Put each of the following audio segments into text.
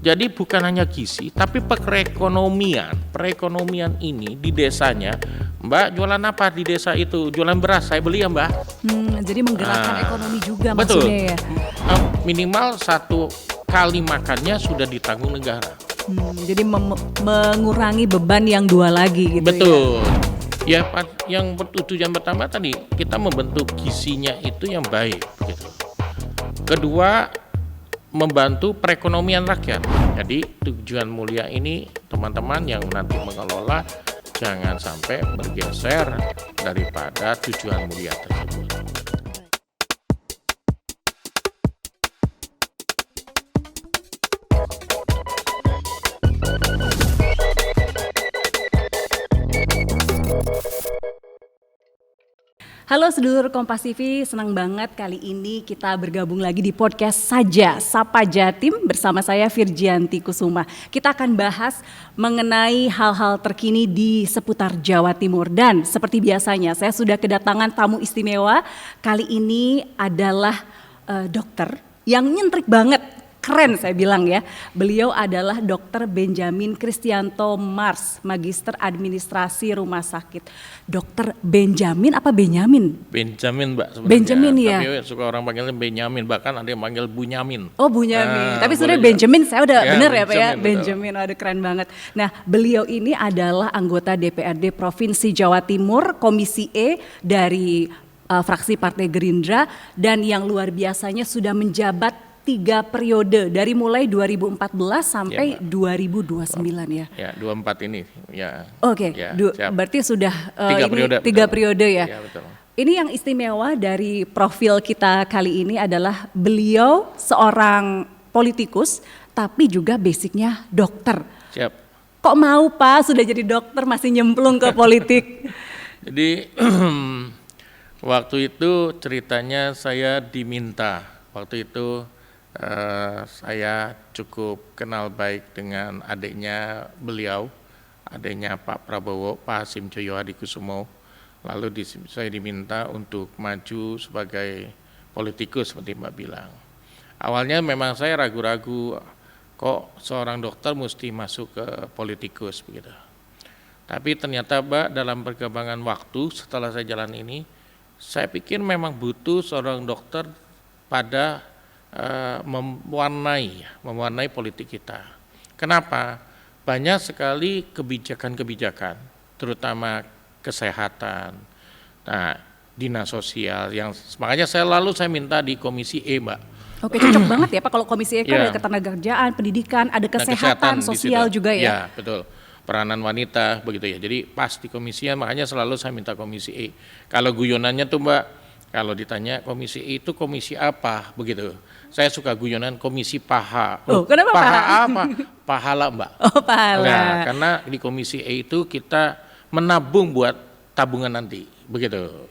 Jadi bukan hanya gizi, tapi perekonomian ini di desanya, Mbak jualan apa di desa itu? Jualan beras, saya beli ya Mbak. Jadi menggerakkan ekonomi juga Betul. maksudnya ya. Minimal 1 kali makannya sudah ditanggung negara. Jadi mengurangi beban yang 2 lagi gitu. Betul. Ya, yang tujuan pertama tadi kita membentuk gizinya itu yang baik, gitu. Kedua, membantu perekonomian rakyat. Jadi tujuan mulia ini teman-teman yang nanti mengelola jangan sampai bergeser daripada tujuan mulia tersebut. Halo sedulur Kompas TV, senang banget kali ini kita bergabung lagi di podcast Saja Sapa Jatim bersama saya Virgianti Kusuma. Kita akan bahas mengenai hal-hal terkini di seputar Jawa Timur dan seperti biasanya saya sudah kedatangan tamu istimewa. Kali ini adalah dokter yang nyentrik banget. Keren saya bilang ya, beliau adalah Dr. Benjamin Kristianto Mars, Magister Administrasi Rumah Sakit. Dr. Benjamin apa Benyamin? Benjamin Mbak sebenarnya. Benjamin ya. Tapi suka orang panggilnya Benyamin, bahkan ada yang panggil Bunyamin. Oh Bunyamin, tapi sebenarnya Benjamin saya udah bener ya Pak ya, Benjamin, ada keren banget. Nah beliau ini adalah anggota DPRD Provinsi Jawa Timur, Komisi E dari fraksi Partai Gerindra dan yang luar biasanya sudah menjabat 3 periode dari mulai 2014 sampai 2029 ya. Ya, 24 ini ya. Oke, berarti sudah 3 periode ya. Ya betul. Ini yang istimewa dari profil kita kali ini adalah beliau seorang politikus tapi juga basicnya dokter. Siap. Kok mau Pak sudah jadi dokter masih nyemplung ke politik? Jadi waktu itu ceritanya saya diminta, waktu itu saya cukup kenal baik dengan adiknya beliau, adiknya Pak Prabowo, Pak Hasim Joyo Hadikusumo. Lalu saya diminta untuk maju sebagai politikus seperti Mbak bilang. Awalnya memang saya ragu-ragu, kok seorang dokter mesti masuk ke politikus begitu. Tapi ternyata Mbak dalam perkembangan waktu setelah saya jalan ini, saya pikir memang butuh seorang dokter pada mewarnai politik kita. Kenapa? Banyak sekali kebijakan-kebijakan, terutama kesehatan, dinas sosial, yang makanya saya minta di Komisi E, Mbak. Oke, cocok banget ya Pak kalau Komisi E kan ada ketenagakerjaan, pendidikan, ada kesehatan, sosial juga ya. Ya, betul. Peranan wanita begitu ya. Jadi pas di komisinya, makanya selalu saya minta Komisi E. Kalau guyonannya tuh Mbak, kalau ditanya komisi E itu komisi apa begitu. Saya suka guyonan komisi paha. Kenapa paha apa? Pahala Mbak. Oh pahala. Nah, karena di komisi E itu kita menabung buat tabungan nanti begitu.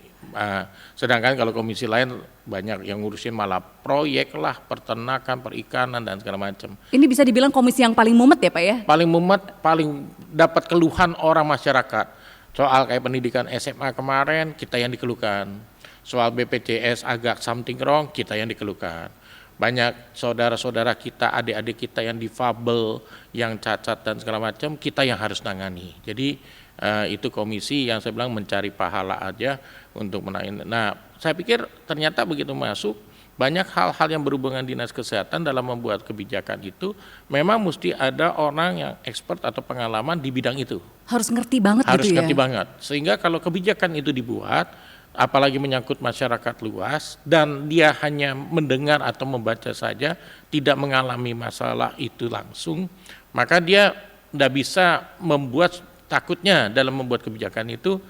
Sedangkan kalau komisi lain banyak yang ngurusin malah proyek lah, peternakan, perikanan dan segala macam. Ini bisa dibilang komisi yang paling mumet ya Pak ya? Paling mumet, paling dapat keluhan orang masyarakat. Soal kayak pendidikan SMA kemarin kita yang dikeluhkan. Soal BPJS agak something wrong, kita yang dikeluhkan. Banyak saudara-saudara kita, adik-adik kita yang difabel, yang cacat dan segala macam, kita yang harus nangani. Jadi itu komisi yang saya bilang mencari pahala aja untuk menaik. Nah, saya pikir ternyata begitu masuk, banyak hal-hal yang berhubungan dinas kesehatan dalam membuat kebijakan itu, memang mesti ada orang yang expert atau pengalaman di bidang itu. Harus ngerti banget harus gitu ya? Harus ngerti banget, sehingga kalau kebijakan itu dibuat, apalagi menyangkut masyarakat luas dan dia hanya mendengar atau membaca saja, tidak mengalami masalah itu langsung, maka dia tidak bisa membuat, takutnya dalam membuat kebijakan itu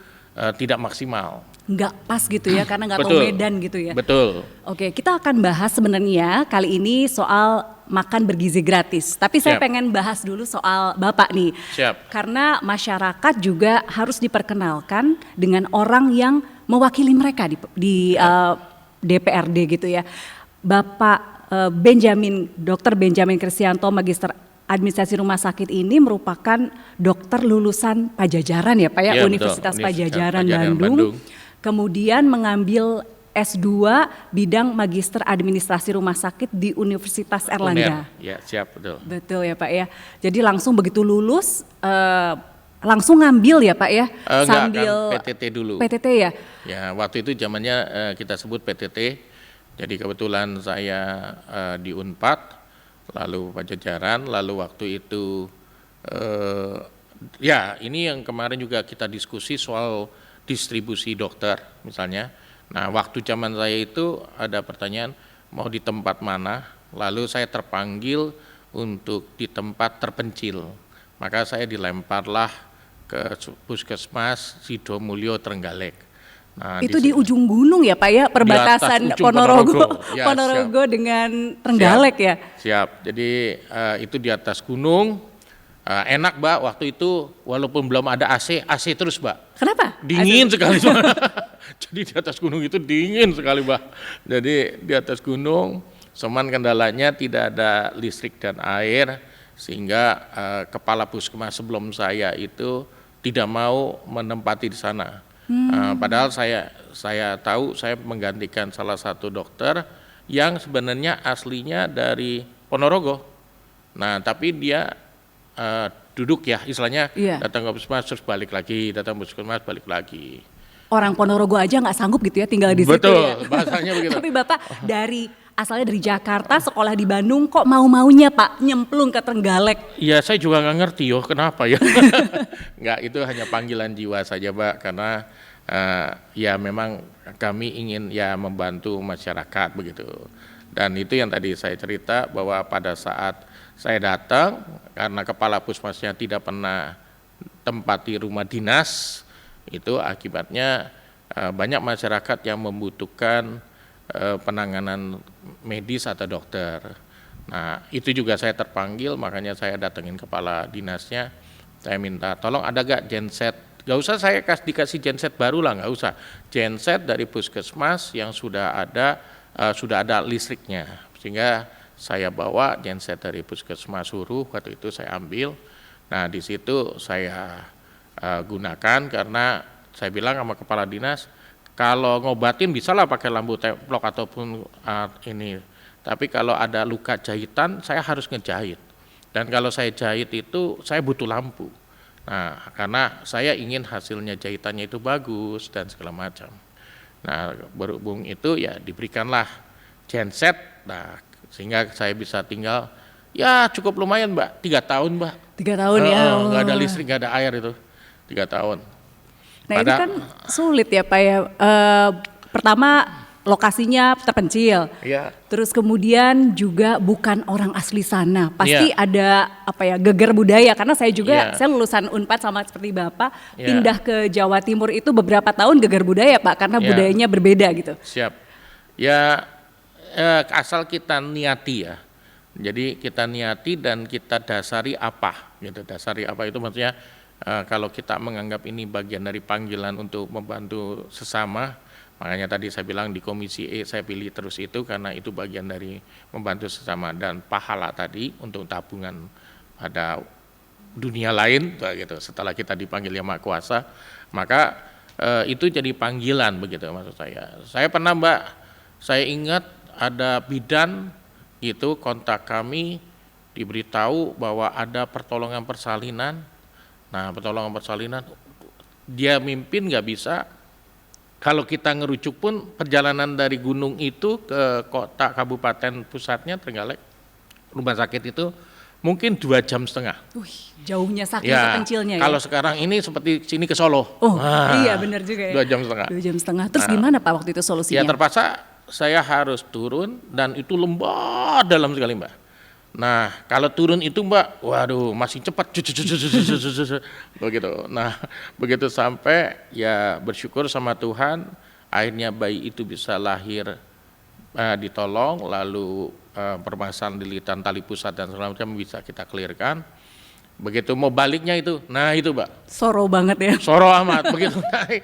tidak maksimal. Nggak pas gitu ya, karena nggak tahu medan gitu ya. Betul. Oke, kita akan bahas sebenarnya kali ini soal makan bergizi gratis. Tapi saya pengen bahas dulu soal Bapak nih. Siap. Karena masyarakat juga harus diperkenalkan dengan orang yang mewakili mereka di DPRD gitu ya. Bapak Dr. Benjamin Kristianto, Magister Administrasi Rumah Sakit ini merupakan dokter lulusan Pajajaran ya Pak ya, Universitas Pajajaran Bandung. Kemudian mengambil S2 bidang Magister Administrasi Rumah Sakit di Universitas Erlangga. Ya, siap, betul. Betul ya Pak ya. Jadi langsung begitu lulus langsung ngambil ya Pak ya? Enggak, kan PTT dulu. PTT ya? Ya, waktu itu zamannya kita sebut PTT. Jadi kebetulan saya di Unpad, lalu Pajajaran, lalu waktu itu ya ini yang kemarin juga kita diskusi soal distribusi dokter misalnya. Nah, waktu zaman saya itu ada pertanyaan mau di tempat mana, lalu saya terpanggil untuk di tempat terpencil. Maka saya dilemparlah ke Puskesmas Sidomulyo Trenggalek. Nah, itu di ujung gunung ya Pak ya, perbatasan Ponorogo, ya, Ponorogo dengan Trenggalek ya? Siap, jadi itu di atas gunung, enak Mbak, waktu itu walaupun belum ada AC terus Mbak. Kenapa? Dingin sekali Mbak. Jadi di atas gunung itu dingin sekali Mbak. Jadi di atas gunung, cuman kendalanya tidak ada listrik dan air, sehingga kepala puskesmas sebelum saya itu tidak mau menempati di sana. Padahal saya tahu saya menggantikan salah satu dokter yang sebenarnya aslinya dari Ponorogo. Nah, tapi dia duduk ya, istilahnya datang ke puskesmas terus balik lagi, datang ke puskesmas balik lagi. Orang Ponorogo aja nggak sanggup gitu ya tinggal di situ. Betul, bahasanya begitu. Tapi Bapak asalnya dari Jakarta, sekolah di Bandung, kok mau-maunya Pak nyemplung ke Trenggalek? Iya, saya juga nggak ngerti kenapa ya. Nggak, itu hanya panggilan jiwa saja Mbak, karena ya memang kami ingin ya membantu masyarakat begitu. Dan itu yang tadi saya cerita bahwa pada saat saya datang, karena kepala puskesmasnya tidak pernah tempati rumah dinas, itu akibatnya banyak masyarakat yang membutuhkan penanganan medis atau dokter. Nah, itu juga saya terpanggil, makanya saya datengin kepala dinasnya, saya minta tolong ada gak genset, gak usah saya dikasih genset baru lah, gak usah, genset dari puskesmas yang sudah ada listriknya, sehingga saya bawa genset dari puskesmas Huru, waktu itu saya ambil. Nah, di situ saya gunakan karena saya bilang sama kepala dinas, kalau ngobatin bisalah pakai lampu templok ataupun ini. Tapi kalau ada luka jahitan, saya harus ngejahit. Dan kalau saya jahit itu, saya butuh lampu. Nah, karena saya ingin hasilnya jahitannya itu bagus dan segala macam. Nah, berhubung itu ya diberikanlah genset. Nah, sehingga saya bisa tinggal, ya cukup lumayan Mbak, 3 tahun Mbak. 3 tahun ya? Nggak ada listrik, nggak ada air itu, 3 tahun. Nah ini kan sulit ya Pak ya, pertama lokasinya terpencil, terus kemudian juga bukan orang asli sana, pasti ada geger budaya, karena saya juga, saya lulusan Unpad sama seperti Bapak, pindah ke Jawa Timur itu beberapa tahun geger budaya Pak, karena budayanya berbeda gitu. Siap, ya asal kita niati ya, jadi kita niati dan kita dasari apa gitu, dasari apa itu maksudnya, kalau kita menganggap ini bagian dari panggilan untuk membantu sesama, makanya tadi saya bilang di Komisi E saya pilih terus itu karena itu bagian dari membantu sesama, dan pahala tadi untuk tabungan pada dunia lain gitu. Setelah kita dipanggil Yang Maha Kuasa, maka itu jadi panggilan begitu maksud saya. Saya pernah Mbak, saya ingat ada bidan gitu kontak kami, diberitahu bahwa ada pertolongan persalinan. Nah, pertolongan persalinan, dia mimpin nggak bisa. Kalau kita ngerucuk pun perjalanan dari gunung itu ke kota kabupaten pusatnya Trenggalek, rumah sakit itu mungkin 2,5 jam. Jauhnya saking terpencilnya ya. Kalau sekarang ini seperti sini ke Solo. Iya benar juga ya. 2,5 jam. 2,5 jam. Terus gimana Pak waktu itu solusinya? Ya terpaksa saya harus turun dan itu lembah dalam sekali Mbak. Nah, kalau turun itu Mbak, waduh masih cepat, begitu. Nah, begitu sampai ya bersyukur sama Tuhan, akhirnya bayi itu bisa lahir, ditolong, lalu permasalahan lilitan tali pusat dan segala macam bisa kita clearkan. Begitu mau baliknya itu, nah itu Mbak. Soro banget ya. Soro amat, begitu naik.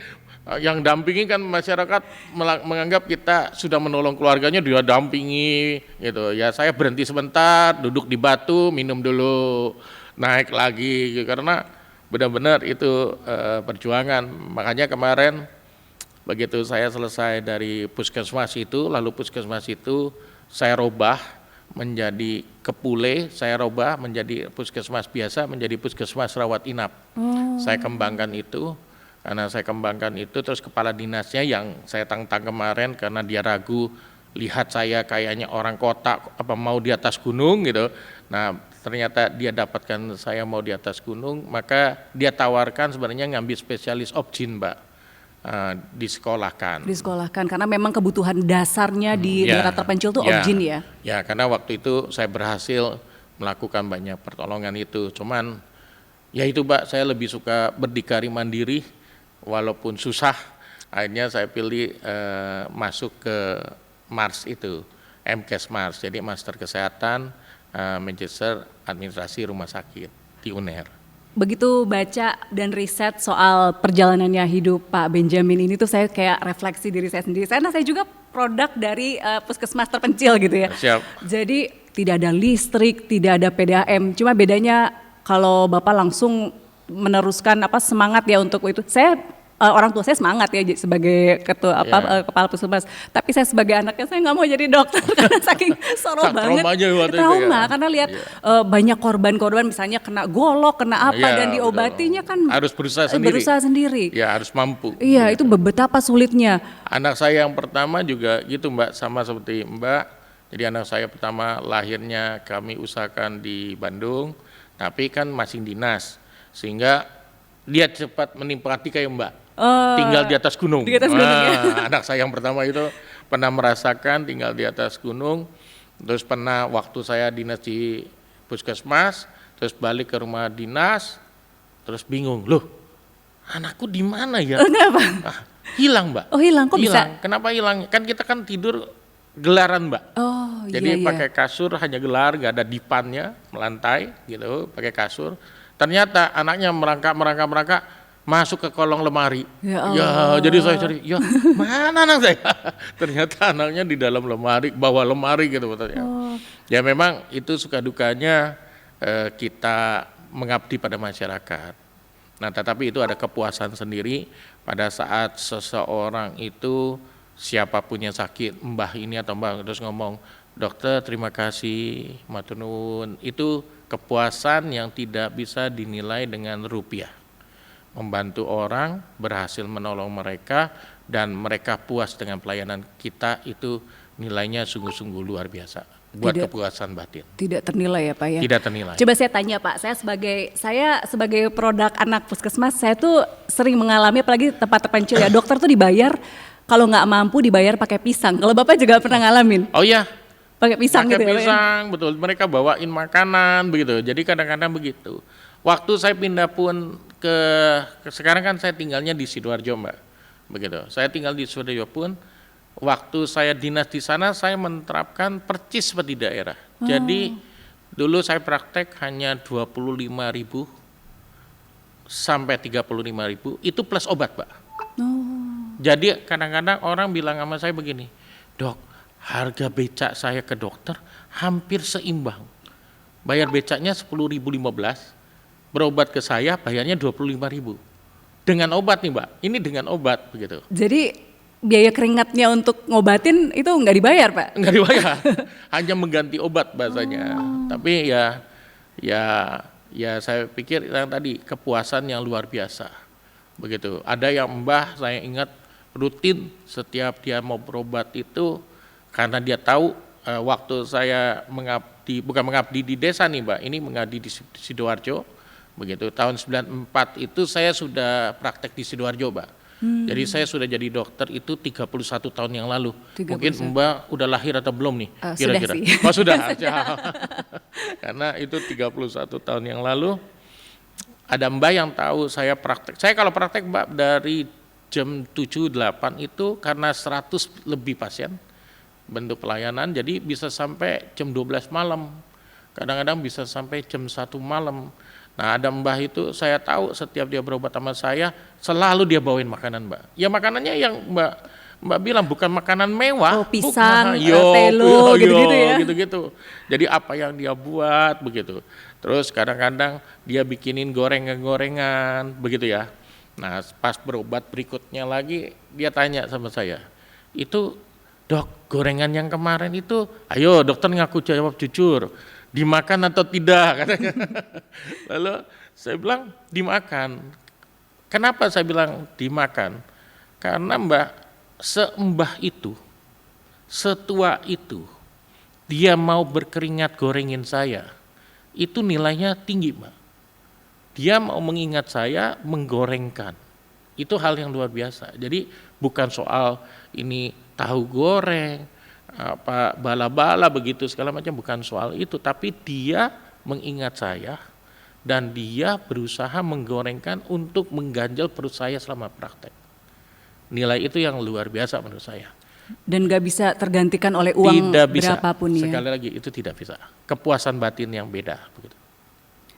Yang dampingi kan masyarakat menganggap kita sudah menolong keluarganya, dia dampingi gitu ya. Saya berhenti sebentar, duduk di batu, minum dulu, naik lagi gitu. Karena benar-benar itu perjuangan. Makanya kemarin Begitu saya selesai dari puskesmas itu, lalu puskesmas itu saya robah menjadi Kepule, saya robah menjadi puskesmas biasa, menjadi puskesmas rawat inap. Saya kembangkan itu, karena saya kembangkan itu, terus kepala dinasnya yang saya tantang kemarin karena dia ragu, lihat saya kayaknya orang kota, apa mau di atas gunung gitu. Nah ternyata dia dapatkan saya mau di atas gunung, maka dia tawarkan sebenarnya ngambil spesialis obgyn, Mbak. Disekolahkan karena memang kebutuhan dasarnya di daerah terpencil tuh obgyn ya. Ya, karena waktu itu saya berhasil melakukan banyak pertolongan itu. Cuman ya itu, Mbak, saya lebih suka berdikari mandiri walaupun susah. Akhirnya saya pilih masuk ke Mars itu, MKes Mars. Jadi Master Kesehatan, Magister Administrasi Rumah Sakit di UNER. Begitu baca dan riset soal perjalanannya hidup Pak Benjamin ini tuh saya kayak refleksi diri saya sendiri. Karena saya juga produk dari puskesmas terpencil gitu ya. Siap. Jadi tidak ada listrik, tidak ada PDAM. Cuma bedanya kalau Bapak langsung meneruskan semangat ya untuk itu. Saya orang tua saya semangat ya sebagai ketua kepala puskesmas. Tapi saya sebagai anaknya saya nggak mau jadi dokter karena saking soro banget. Trauma karena lihat banyak korban-korban misalnya kena golok, kena apa dan diobatinya kan harus berusaha sendiri. Ya harus mampu. Iya itu betapa sulitnya. Anak saya yang pertama juga gitu, Mbak, sama seperti Mbak. Jadi anak saya pertama lahirnya kami usahakan di Bandung, tapi kan masih dinas sehingga dia cepat menikmati kayak Mbak. Tinggal di atas gunung. Di atas gunung ya. Anak saya yang pertama itu pernah merasakan tinggal di atas gunung, terus pernah waktu saya dinas di puskesmas, terus balik ke rumah dinas, terus bingung, loh anakku di mana ya? Kenapa? Hilang, Mbak. Oh hilang, kok bisa? Kenapa hilang? Kan kita kan tidur gelaran, Mbak. Oh jadi pakai kasur hanya gelar, nggak ada dipannya, melantai gitu, pakai kasur. Ternyata anaknya merangkak masuk ke kolong lemari. Ya, jadi saya cari, ya mana anak saya? Ternyata anaknya di dalam lemari, bawah lemari gitu betulnya. Ya memang itu suka dukanya kita mengabdi pada masyarakat. Nah, tetapi itu ada kepuasan sendiri pada saat seseorang itu siapapun yang sakit, mbah ini atau mbah terus ngomong, dokter terima kasih, matur nuwun. Itu kepuasan yang tidak bisa dinilai dengan rupiah. Membantu orang, berhasil menolong mereka, dan mereka puas dengan pelayanan kita, itu nilainya sungguh-sungguh luar biasa buat kepuasan batin. Tidak ternilai ya Pak ya? Tidak ternilai. Coba saya tanya Pak, saya sebagai produk anak puskesmas, saya tuh sering mengalami apalagi tempat terpencil ya, dokter tuh dibayar, kalau nggak mampu dibayar pakai pisang. Kalau Bapak juga pernah ngalamin? Oh iya. Pakai pisang gitu ya? Pakai pisang, betul. Mereka bawain makanan begitu. Jadi kadang-kadang begitu. Waktu saya pindah pun sekarang kan saya tinggalnya di Sidoarjo, Mbak. Begitu. Saya tinggal di Sidoarjo pun, waktu saya dinas di sana saya menerapkan percis seperti daerah. Jadi dulu saya praktek hanya 25.000 sampai 35.000 itu plus obat, Mbak. Jadi kadang-kadang orang bilang sama saya begini, dok, harga becak saya ke dokter hampir seimbang. Bayar becaknya 10.015, berobat ke saya bayarnya 25.000. Dengan obat nih Mbak, ini dengan obat begitu. Jadi biaya keringatnya untuk ngobatin itu nggak dibayar Pak? Nggak dibayar, hanya mengganti obat bahasanya. Tapi ya saya pikir yang tadi kepuasan yang luar biasa. Begitu. Ada yang Mbah saya ingat rutin setiap dia mau berobat itu, karena dia tahu waktu saya bukan mengabdi di desa nih Mbak, ini mengabdi di Sidoarjo. Begitu, tahun 94 itu saya sudah praktek di Sidoarjo, Mbak. Jadi saya sudah jadi dokter itu 31 tahun yang lalu. 31. Mungkin Mbak udah lahir atau belum nih? Kira-kira. Oh sudah. Karena itu 31 tahun yang lalu. Ada Mbak yang tahu saya praktek. Saya kalau praktek Mbak dari jam 7-8 itu karena 100 lebih pasien bentuk pelayanan, jadi bisa sampai jam 12 malam. Kadang-kadang bisa sampai jam 1 malam. Nah ada Mbah itu saya tahu setiap dia berobat sama saya selalu dia bawain makanan Mbak. Ya makanannya yang Mbak bilang bukan makanan mewah. Oh pisang, telo gitu-gitu ya. Gitu-gitu. Jadi apa yang dia buat begitu. Terus kadang-kadang dia bikinin gorengan-gorengan begitu ya. Nah, pas berobat berikutnya lagi dia tanya sama saya, itu dok gorengan yang kemarin itu, ayo dokter ngaku jawab jujur, dimakan atau tidak katanya. Lalu saya bilang dimakan. Kenapa saya bilang dimakan? Karena Mbak, sembah itu, setua itu, dia mau berkeringat gorengin saya, itu nilainya tinggi Mbak. Dia mau mengingat saya menggorengkan. Itu hal yang luar biasa. Jadi bukan soal ini tahu goreng, apa bala-bala begitu segala macam, bukan soal itu, tapi dia mengingat saya dan dia berusaha menggorengkan untuk mengganjal perut saya selama praktek. Nilai itu yang luar biasa menurut saya. Dan nggak bisa tergantikan oleh uang Tidak bisa. berapapun ya. Sekali lagi itu tidak bisa. Kepuasan batin yang beda begitu.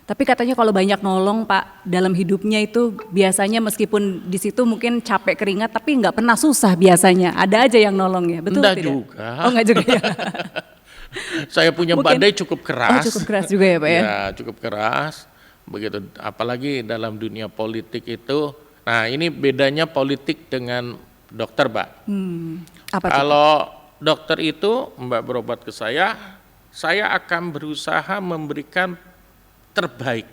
Tapi katanya kalau banyak nolong Pak dalam hidupnya itu biasanya meskipun di situ mungkin capek keringat tapi nggak pernah susah biasanya. Ada aja yang nolong ya, betul Enggak tidak? juga. Oh nggak juga ya. Saya punya Mungkin- badai cukup keras. Oh cukup keras juga ya Pak ya. Ya cukup keras. Begitu. Apalagi dalam dunia politik itu. Nah ini bedanya politik dengan dokter Mbak. Apa tuh? Kalau dokter itu Mbak berobat ke saya akan berusaha memberikan terbaik.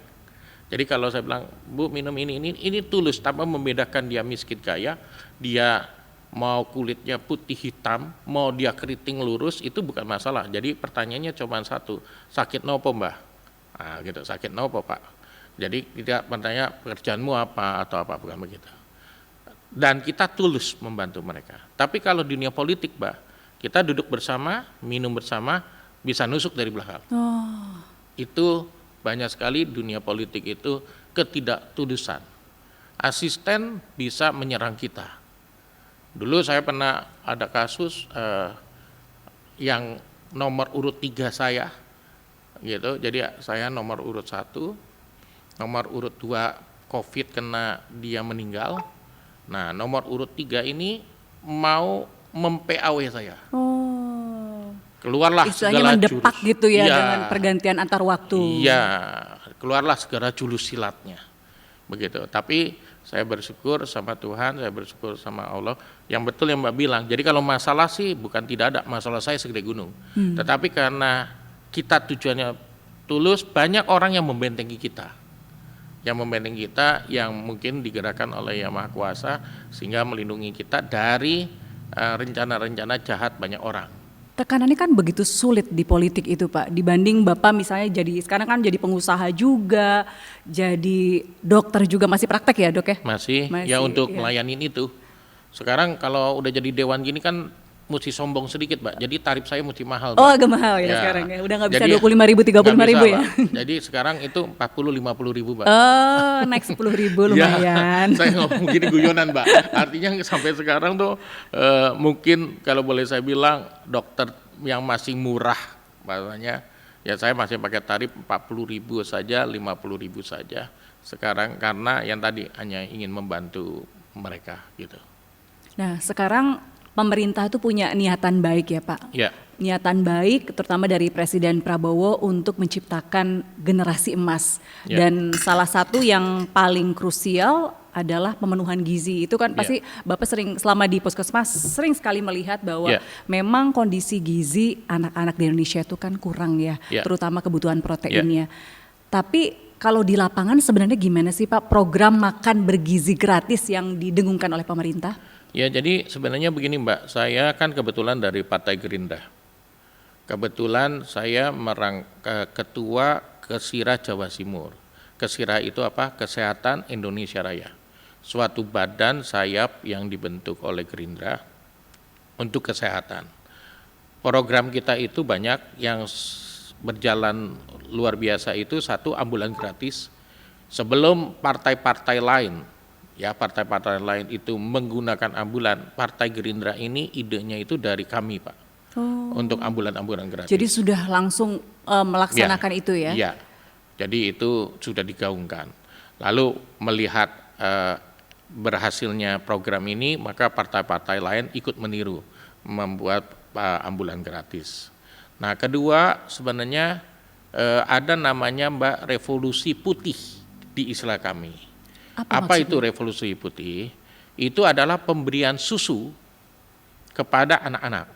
Jadi kalau saya bilang, Bu minum ini tulus tanpa membedakan dia miskin kaya, dia mau kulitnya putih hitam, mau dia keriting lurus, itu bukan masalah. Jadi pertanyaannya cuma satu, sakit nopo Mbak? Nah gitu, sakit nopo Pak? Jadi tidak bertanya pekerjaanmu apa atau apa, bukan begitu. Dan kita tulus membantu mereka. Tapi kalau dunia politik Mbak, kita duduk bersama, minum bersama, bisa nusuk dari belakang. Oh, Itu banyak sekali dunia politik itu ketidaktulusan. Asisten bisa menyerang kita. Dulu saya pernah ada kasus yang nomor urut 3 saya, gitu. Jadi saya nomor urut 1, nomor urut 2 COVID kena dia meninggal. Nah nomor urut 3 ini mau mem-PAW saya. oh. Keluarlah Istilahnya segala mendepak jurus. gitu ya Iya. dengan pergantian antar waktu. Iya, keluarlah segala jurus silatnya. Begitu. Tapi saya bersyukur sama Tuhan, saya bersyukur sama Allah. Yang betul yang Mbak bilang. Jadi kalau masalah sih bukan tidak ada, masalah saya segede gunung. Tetapi karena kita tujuannya tulus, banyak orang yang membentengi kita. Yang membentengi kita yang mungkin digerakkan oleh Yang Maha Kuasa sehingga melindungi kita dari rencana-rencana jahat banyak orang. Tekanannya kan begitu sulit di politik itu Pak, dibanding Bapak misalnya sekarang kan jadi pengusaha juga, jadi dokter juga, masih praktek ya dok ya? Masih Masih, ya untuk iya. melayanin itu. Sekarang kalau udah jadi dewan gini kan mesti sombong sedikit Mbak, jadi tarif saya mesti mahal Mbak. Oh agak mahal ya, Ya. sekarang ya, udah nggak bisa Jadi 25.000, 35.000 nggak bisa, ya? Pak. Jadi sekarang itu 40-50 ribu Mbak. Oh naik 10.000 lumayan. Ya, saya ngomong gini guyonan Mbak, artinya sampai sekarang tuh mungkin kalau boleh saya bilang dokter yang masih murah bahasanya, ya saya masih pakai tarif 40.000 saja, 50.000 saja sekarang karena yang tadi hanya ingin membantu mereka gitu. Nah sekarang pemerintah itu punya niatan baik ya Pak. Ya. Niatan baik terutama dari Presiden Prabowo untuk menciptakan generasi emas. Ya. Dan salah satu yang paling krusial adalah pemenuhan gizi. Itu kan pasti Bapak sering selama di Puskesmas sering sekali melihat bahwa Ya. memang kondisi gizi anak-anak di Indonesia itu kan kurang ya, Ya. terutama kebutuhan proteinnya. Tapi kalau di lapangan sebenarnya gimana sih Pak program makan bergizi gratis yang didengungkan oleh pemerintah? Ya jadi sebenarnya begini Mbak, saya kan kebetulan dari Partai Gerindra. Kebetulan saya ketua Kesira Jawa Timur. Kesira itu apa? Kesehatan Indonesia Raya. Suatu badan sayap yang dibentuk oleh Gerindra untuk kesehatan. Program kita itu banyak yang berjalan luar biasa itu, satu ambulan gratis. Sebelum partai-partai lain, ya partai-partai lain itu menggunakan ambulan, Partai Gerindra ini idenya itu dari kami Pak, untuk ambulan-ambulan gratis. Jadi sudah langsung melaksanakan itu ya? Iya, jadi itu sudah digaungkan. Lalu melihat berhasilnya program ini, maka partai-partai lain ikut meniru, membuat ambulan gratis. Nah kedua sebenarnya ada namanya Mbak revolusi putih di istilah kami. Apa itu revolusi putih? Itu adalah pemberian susu kepada anak-anak.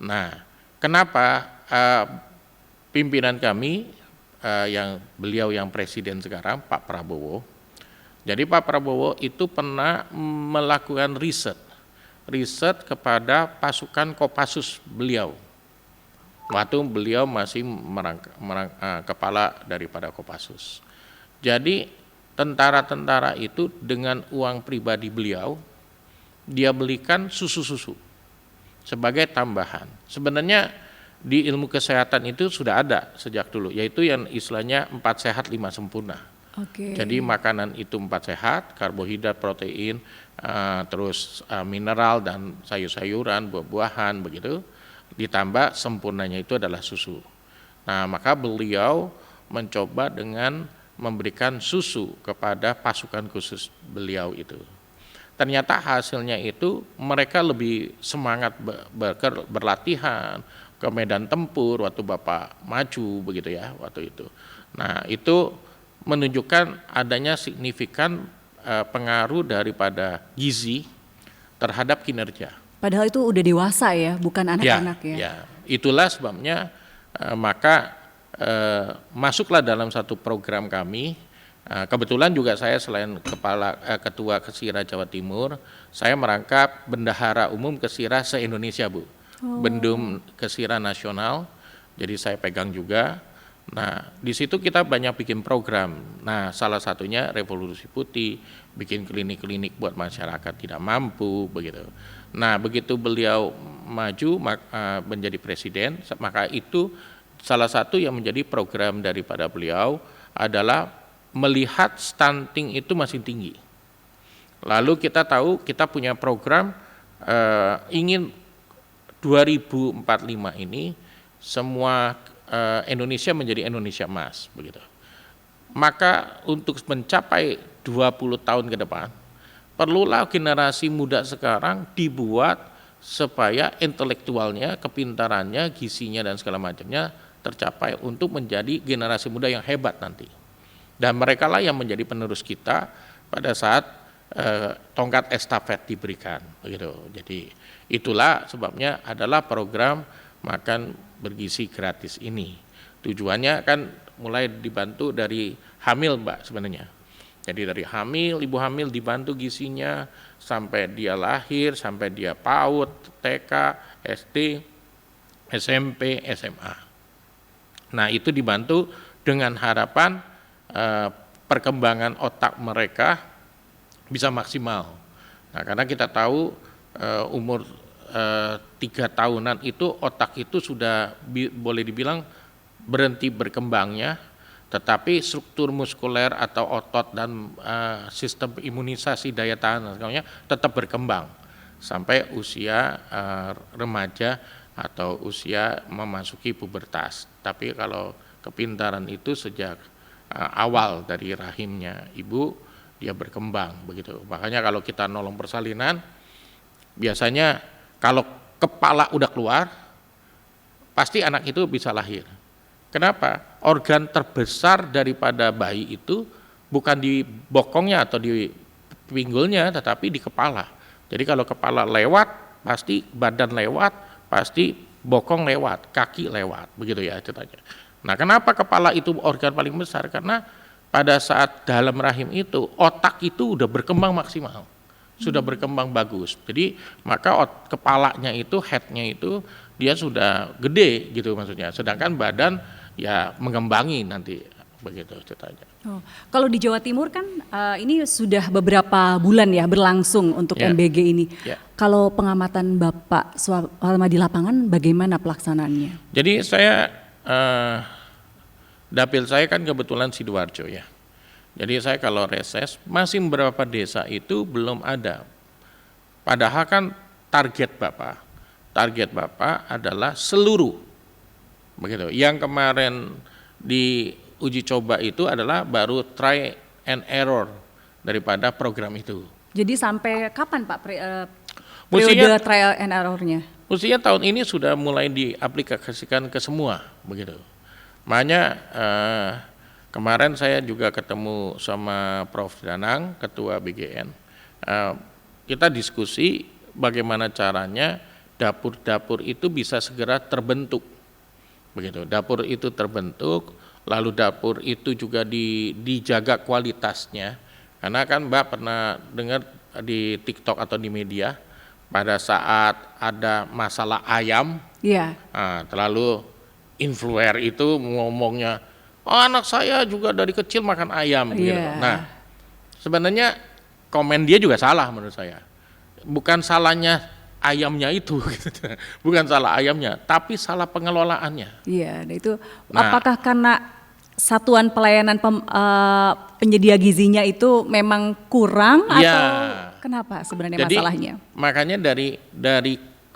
Nah, kenapa pimpinan kami beliau yang presiden sekarang, Pak Prabowo. Jadi Pak Prabowo itu pernah melakukan riset kepada pasukan Kopassus beliau. Waktu beliau masih kepala daripada Kopassus. Jadi tentara-tentara itu dengan uang pribadi beliau, dia belikan susu-susu sebagai tambahan. Sebenarnya di ilmu kesehatan itu sudah ada sejak dulu, yaitu yang istilahnya 4 sehat 5 sempurna. Jadi makanan itu 4 sehat, karbohidrat, protein, terus mineral dan sayur-sayuran, buah-buahan begitu. Ditambah sempurnanya itu adalah susu. Nah, maka beliau mencoba dengan memberikan susu kepada pasukan khusus beliau itu. Ternyata hasilnya itu mereka lebih semangat berlatihan ke medan tempur waktu Bapak maju begitu ya waktu itu. Nah, itu menunjukkan adanya signifikan pengaruh daripada gizi terhadap kinerja. Padahal itu udah dewasa ya, bukan anak-anak ya. Ya, itulah sebabnya maka masuklah dalam satu program kami. Kebetulan juga saya selain ketua Kesira Jawa Timur, saya merangkap bendahara umum Kesira se-Indonesia, Bu. Bendum Kesira Nasional. Jadi saya pegang juga. Nah, di situ kita banyak bikin program. Nah, salah satunya Revolusi Putih, bikin klinik-klinik buat masyarakat tidak mampu begitu. Nah, begitu beliau maju menjadi presiden, maka itu salah satu yang menjadi program daripada beliau adalah melihat stunting itu masih tinggi. Lalu kita tahu kita punya program ingin 2045 ini semua Indonesia menjadi Indonesia emas begitu. Maka untuk mencapai 20 tahun ke depan perlulah generasi muda sekarang dibuat supaya intelektualnya, kepintarannya, gizinya dan segala macamnya tercapai untuk menjadi generasi muda yang hebat nanti. Dan mereka lah yang menjadi penerus kita pada saat tongkat estafet diberikan begitu. Jadi itulah sebabnya adalah program makan bergizi gratis ini. Tujuannya kan mulai dibantu dari hamil, Mbak, sebenarnya. Jadi dari hamil, ibu hamil dibantu gizinya sampai dia lahir, sampai dia PAUD, TK, SD, SMP, SMA. Nah, itu dibantu dengan harapan perkembangan otak mereka bisa maksimal. Nah, karena kita tahu umur 3 tahunan itu otak itu sudah boleh dibilang berhenti berkembangnya, tetapi struktur muskuler atau otot dan sistem imunisasi daya tahan dan sebagainya tetap berkembang sampai usia remaja atau usia memasuki pubertas. Tapi kalau kepintaran itu sejak awal dari rahimnya ibu dia berkembang begitu. Makanya kalau kita nolong persalinan biasanya kalau kepala udah keluar pasti anak itu bisa lahir. Kenapa? Organ terbesar daripada bayi itu bukan di bokongnya atau di pinggulnya tetapi di kepala. Jadi kalau kepala lewat pasti badan lewat, pasti bokong lewat, kaki lewat, begitu ya ceritanya. Nah, kenapa kepala itu organ paling besar? Karena pada saat dalam rahim itu otak itu udah berkembang maksimal, sudah berkembang bagus. Jadi maka kepalanya itu, headnya itu dia sudah gede gitu maksudnya. Sedangkan badan ya mengembangi nanti begitu ceritanya. Oh, kalau di Jawa Timur kan ini sudah beberapa bulan ya berlangsung untuk MBG ini. Kalau pengamatan Bapak selama di lapangan bagaimana pelaksanaannya? Jadi saya dapil saya kan kebetulan Sidoarjo ya. Jadi saya kalau reses masih beberapa desa itu belum ada. Padahal kan target Bapak adalah seluruh begitu. Yang kemarin di uji coba itu adalah baru try and error daripada program itu. Jadi sampai kapan Pak periode trial and error-nya? Mestinya tahun ini sudah mulai diaplikasikan ke semua begitu. Makanya kemarin saya juga ketemu sama Prof. Danang, Ketua BGN. Kita diskusi bagaimana caranya dapur-dapur itu bisa segera terbentuk. Begitu, dapur itu terbentuk, lalu dapur itu juga dijaga kualitasnya. Karena kan Mbak pernah dengar di TikTok atau di media, pada saat ada masalah ayam, terlalu influencer itu ngomongnya, anak saya juga dari kecil makan ayam. Gitu. Nah, sebenarnya komen dia juga salah menurut saya. Bukan salahnya ayamnya itu, gitu. Bukan salah ayamnya, tapi salah pengelolaannya. Iya, itu apakah karena satuan pelayanan penyedia gizinya itu memang kurang atau kenapa sebenarnya masalahnya? Makanya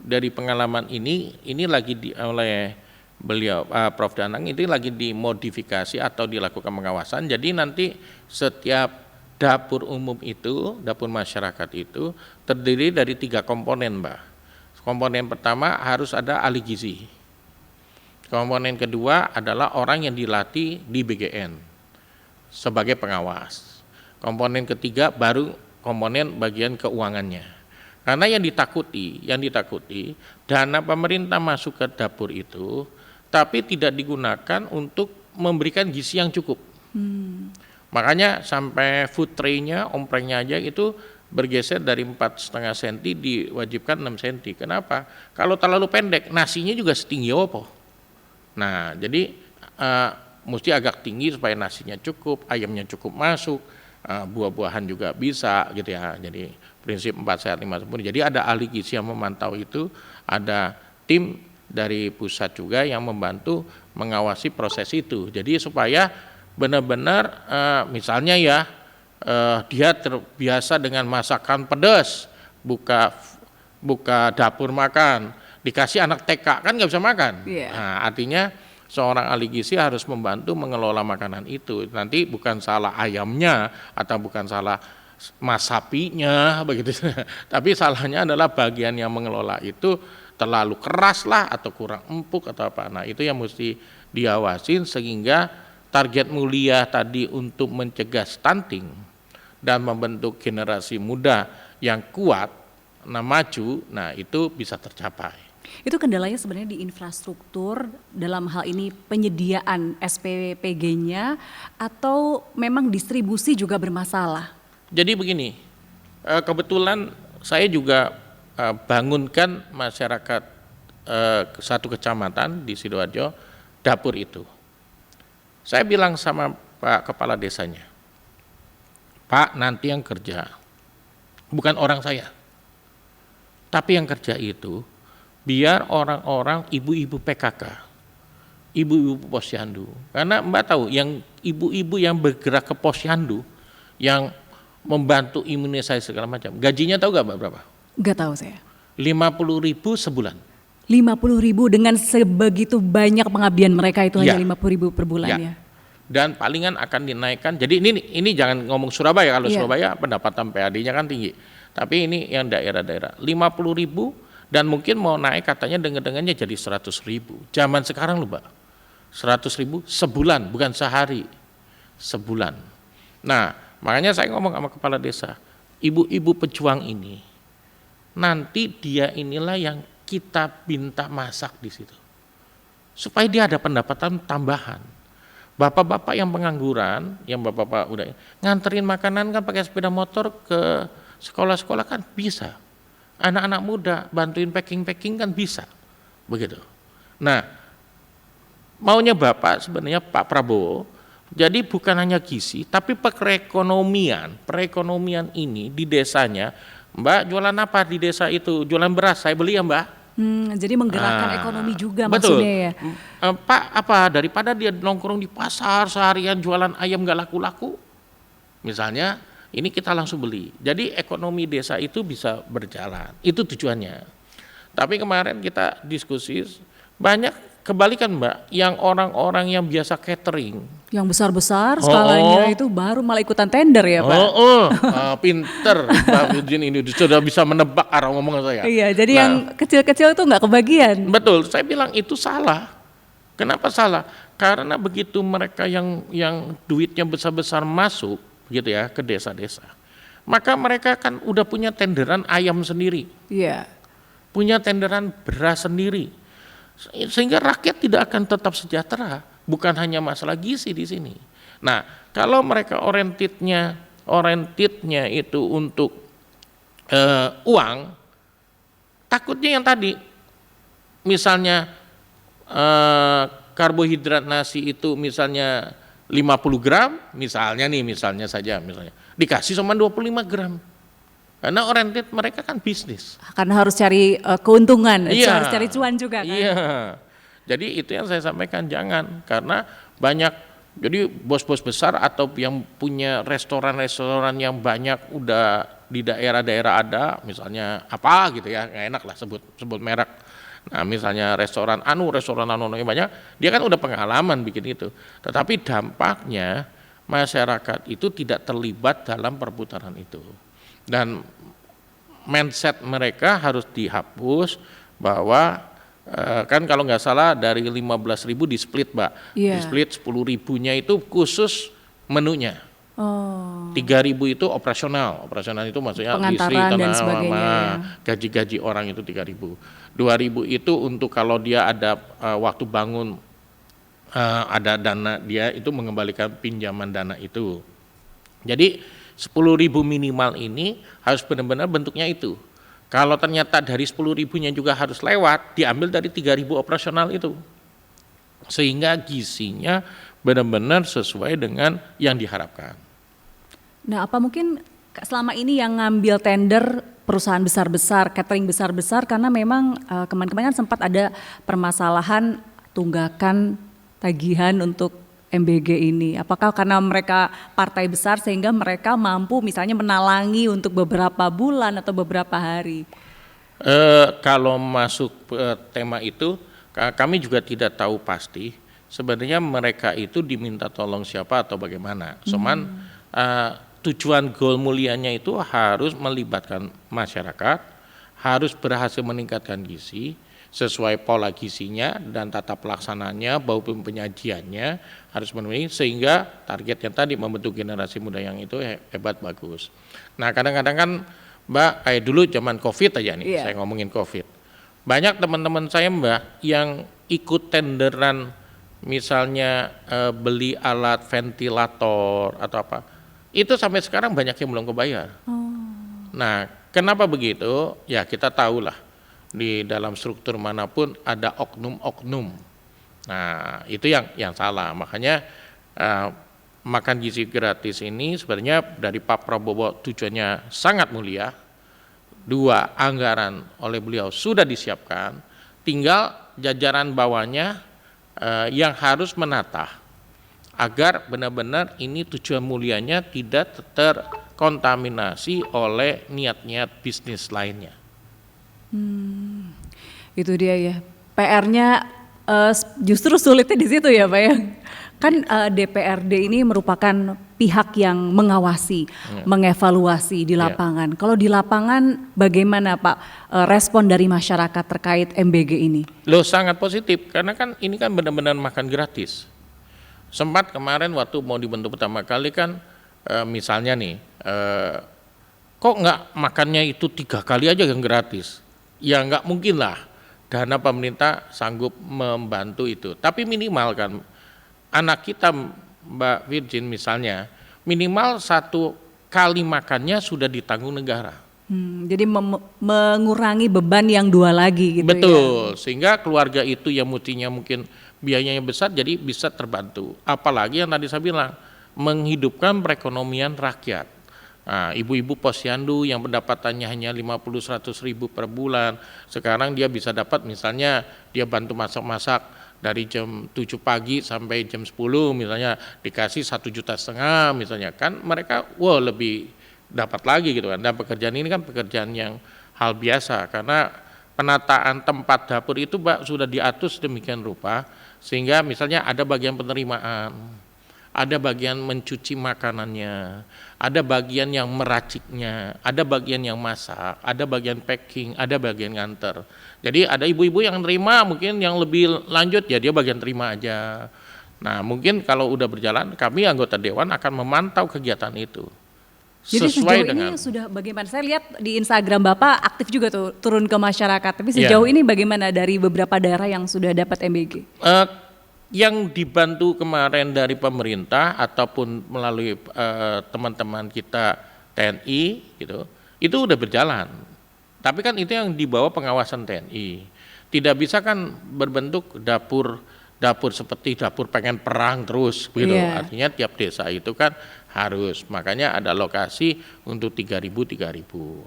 dari pengalaman ini lagi oleh beliau Prof. Danang ini lagi dimodifikasi atau dilakukan pengawasan. Jadi nanti setiap dapur umum itu, dapur masyarakat itu terdiri dari 3 komponen, Mbak. Komponen pertama harus ada ahli gizi. Komponen kedua adalah orang yang dilatih di BGN sebagai pengawas. Komponen ketiga baru komponen bagian keuangannya. Karena yang ditakuti dana pemerintah masuk ke dapur itu, tapi tidak digunakan untuk memberikan gizi yang cukup. Makanya sampai food tray-nya, omprengnya aja itu bergeser dari 4,5 cm diwajibkan 6 cm. Kenapa? Kalau terlalu pendek, nasinya juga setinggi opo. Nah, jadi mesti agak tinggi supaya nasinya cukup, ayamnya cukup masuk, buah-buahan juga bisa gitu ya. Jadi prinsip 4 sehat 5 sempurna. Jadi ada ahli gizi yang memantau itu, ada tim dari pusat juga yang membantu mengawasi proses itu. Jadi supaya benar-benar misalnya ya dia terbiasa dengan masakan pedas, buka dapur makan, dikasih anak TK kan nggak bisa makan. Nah, artinya seorang ahli gizi harus membantu mengelola makanan itu. Nanti bukan salah ayamnya atau bukan salah mas sapinya begitu, tapi salahnya adalah bagian yang mengelola itu terlalu keras lah atau kurang empuk atau apa. Nah, itu yang mesti diawasin sehingga target mulia tadi untuk mencegah stunting dan membentuk generasi muda yang kuat, maju, nah itu bisa tercapai. Itu kendalanya sebenarnya di infrastruktur dalam hal ini penyediaan SPPG-nya atau memang distribusi juga bermasalah? Jadi begini, kebetulan saya juga bangunkan masyarakat satu kecamatan di Sidoarjo dapur itu. Saya bilang sama Pak Kepala Desanya, Pak, nanti yang kerja bukan orang saya, tapi yang kerja itu biar orang-orang ibu-ibu PKK, ibu-ibu posyandu. Karena Mbak tahu, yang ibu-ibu yang bergerak ke posyandu, yang membantu imunisasi segala macam, gajinya tahu gak Mbak berapa? Gak tahu saya. 50.000 sebulan. 50.000 dengan sebegitu banyak pengabdian mereka itu hanya 50.000 per bulan ya. Dan palingan akan dinaikkan. Jadi ini jangan ngomong Surabaya, kalau Surabaya pendapatan PAD-nya kan tinggi. Tapi ini yang daerah-daerah 50.000 dan mungkin mau naik katanya dengar-dengarnya jadi 100.000. Zaman sekarang loh Mbak, 100.000 sebulan, bukan sehari, sebulan. Nah, makanya saya ngomong sama kepala desa, ibu-ibu pejuang ini, nanti dia inilah yang kita minta masak di situ, supaya dia ada pendapatan tambahan. Bapak-bapak yang pengangguran, yang bapak-bapak udah nganterin makanan kan pakai sepeda motor ke sekolah-sekolah kan bisa. Anak-anak muda bantuin packing-packing kan bisa, begitu. Nah, maunya Bapak sebenarnya Pak Prabowo, jadi bukan hanya gizi, tapi perekonomian ini di desanya. Mbak jualan apa di desa itu? Jualan beras, saya beli ya Mbak. Jadi menggerakkan ekonomi juga betul. Maksudnya ya. Pak, apa daripada dia nongkrong di pasar seharian jualan ayam gak laku-laku, misalnya ini kita langsung beli. Jadi ekonomi desa itu bisa berjalan, itu tujuannya. Tapi kemarin kita diskusi banyak kebalikan Mbak, yang orang-orang yang biasa catering, yang besar-besar skalanya itu baru malah ikutan tender ya Pak. Pinter Mbak Virgin ini sudah bisa menebak arah ngomong saya. Iya, jadi yang kecil-kecil itu nggak kebagian. Betul, saya bilang itu salah. Kenapa salah? Karena begitu mereka yang duitnya besar-besar masuk gitu ya ke desa-desa, maka mereka kan udah punya tenderan ayam sendiri, Iya. punya tenderan beras sendiri, sehingga rakyat tidak akan tetap sejahtera. Bukan hanya masalah gizi di sini. Nah, kalau mereka orientednya itu untuk uang, takutnya yang tadi, misalnya karbohidrat nasi itu misalnya 50 gram, misalnya dikasih cuma 25 gram. Karena oriented mereka kan bisnis. Karena harus cari keuntungan, Iya. harus cari cuan juga kan. Iya. Jadi itu yang saya sampaikan, jangan, karena banyak, jadi bos-bos besar atau yang punya restoran-restoran yang banyak udah di daerah-daerah ada, misalnya apa gitu ya, nggak enak lah sebut merek. Nah, misalnya restoran anu yang banyak, dia kan udah pengalaman bikin itu. Tetapi dampaknya masyarakat itu tidak terlibat dalam perputaran itu. Dan mindset mereka harus dihapus bahwa kan kalau nggak salah dari 15.000 di split, Mbak. Iya. Di split 10.000-nya itu khusus menunya. Oh. 3.000 itu operasional itu maksudnya listrik, Pengantaran dan tanah, sebagainya, ya. gaji-gaji orang itu 3.000. 2.000 itu untuk kalau dia ada waktu bangun ada dana, dia itu mengembalikan pinjaman dana itu. Jadi 10.000 minimal ini harus benar-benar bentuknya itu. Kalau ternyata dari 10.000-nya juga harus lewat, diambil dari 3.000 operasional itu. Sehingga gizinya benar-benar sesuai dengan yang diharapkan. Nah, apa mungkin selama ini yang ngambil tender perusahaan besar-besar, catering besar-besar, karena memang kemarin-kemarin kan sempat ada permasalahan tunggakan tagihan untuk MBG ini. Apakah karena mereka partai besar sehingga mereka mampu misalnya menalangi untuk beberapa bulan atau beberapa hari? Kalau masuk tema itu, kami juga tidak tahu pasti. Sebenarnya mereka itu diminta tolong siapa atau bagaimana. Cuman tujuan goal mulianya itu harus melibatkan masyarakat, harus berhasil meningkatkan gizi sesuai pola gizinya dan tata pelaksananya maupun penyajiannya harus memenuhi, sehingga targetnya tadi membentuk generasi muda yang itu hebat, bagus. Nah, kadang-kadang kan Mbak, kayak dulu zaman COVID aja nih, saya ngomongin COVID. Banyak teman-teman saya Mbak yang ikut tenderan, misalnya beli alat ventilator atau apa, itu sampai sekarang banyak yang belum kebayar. Nah, kenapa begitu? Ya kita tahulah, di dalam struktur manapun ada oknum-oknum. Nah, itu yang salah. Makanya makan gizi gratis ini sebenarnya dari Pak Prabowo tujuannya sangat mulia. 2, anggaran oleh beliau sudah disiapkan, tinggal jajaran bawahnya yang harus menata agar benar-benar ini tujuan mulianya tidak terkontaminasi oleh niat-niat bisnis lainnya. Itu dia ya. PR-nya justru sulitnya di situ ya Pak ya. Kan DPRD ini merupakan pihak yang mengawasi, mengevaluasi di lapangan. Kalau di lapangan bagaimana Pak respon dari masyarakat terkait MBG ini? Loh, sangat positif, karena kan ini kan benar-benar makan gratis. Sempat kemarin waktu mau dibentuk pertama kali kan misalnya nih, kok nggak makannya itu 3 kali aja yang gratis? Ya nggak mungkin lah, dana pemerintah sanggup membantu itu. Tapi minimal kan, anak kita Mbak Virgin misalnya, minimal 1 kali makannya sudah ditanggung negara. Jadi mengurangi beban yang 2 lagi gitu. Betul, ya. Sehingga keluarga itu yang mestinya mungkin biayanya besar jadi bisa terbantu. Apalagi yang tadi saya bilang, menghidupkan perekonomian rakyat. Nah, ibu-ibu posyandu yang pendapatannya hanya 50-100 ribu per bulan, sekarang dia bisa dapat, misalnya dia bantu masak-masak dari jam 7 pagi sampai jam 10 misalnya, dikasih 1,5 juta misalnya, kan mereka lebih dapat lagi gitu kan. Dan pekerjaan ini kan pekerjaan yang hal biasa, karena penataan tempat dapur itu Mbak sudah diatur sedemikian rupa sehingga misalnya ada bagian penerimaan, ada bagian mencuci makanannya, ada bagian yang meraciknya, ada bagian yang masak, ada bagian packing, ada bagian nganter. Jadi ada ibu-ibu yang terima, mungkin yang lebih lanjut ya dia bagian terima aja. Nah, mungkin kalau udah berjalan, kami anggota dewan akan memantau kegiatan itu. Jadi Sesuai sejauh dengan ini sudah bagaimana? Saya lihat di Instagram Bapak aktif juga tuh turun ke masyarakat. Tapi Iya. sejauh ini bagaimana dari beberapa daerah yang sudah dapat MBG? Yang dibantu kemarin dari pemerintah ataupun melalui teman-teman kita TNI gitu, itu udah berjalan. Tapi kan itu yang di bawah pengawasan TNI. Tidak bisa kan berbentuk dapur seperti dapur pengen perang terus begitu. Iya. Artinya tiap desa itu kan harus, makanya ada lokasi untuk 3.000.